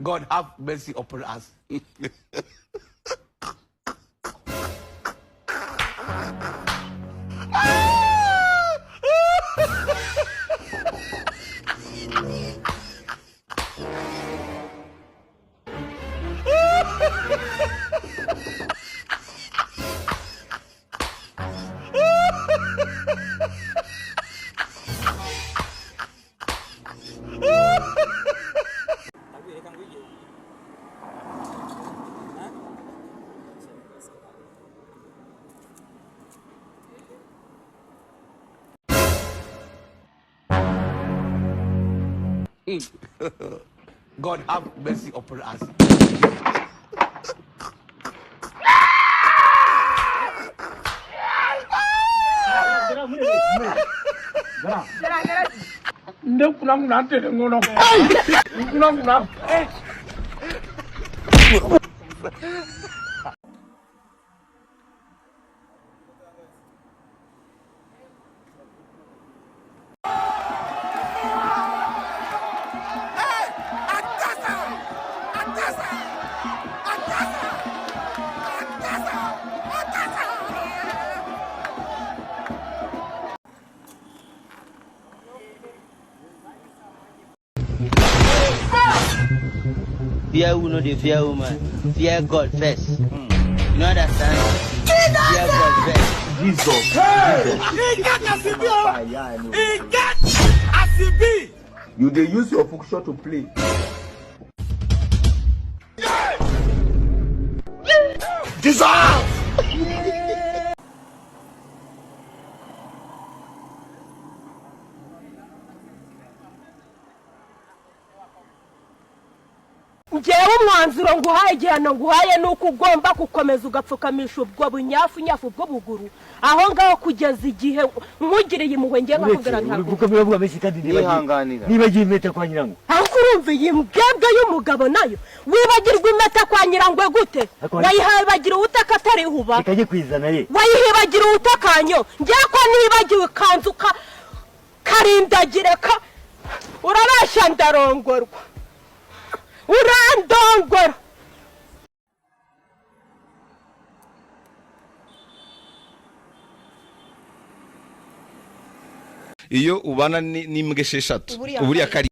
God have mercy upon us. God have mercy upon us. Fear who know the fear woman. Fear God first. You know understand? Fear God first. Jesus. You they use your function to play. Dissolve! Ngewe umwanzuro nguhaye igihano nguhaye nuko ugomba gukomeza ugapfukamisha ubwo bunyafu nyafu bwo buguru aho ngaho kugeza igihe nkugiriye impuhwe ngiye nkakubwira ntabwo gukomera vuga bisi kandi nibagiye impeta kwa nyirango aho urumva iyi mbwebwe y'umugabo nayo wibagirwa impeta kwa nyirangwe gute wayihabagira ubutaka atari huba ikaje kwizana ye wayihibagira ubutakanyo ngiye ko nibagiwe kanzu karindagireka urabasha ndarongorwa urandongora iyo ubana n'imbwa esheshatu uburiya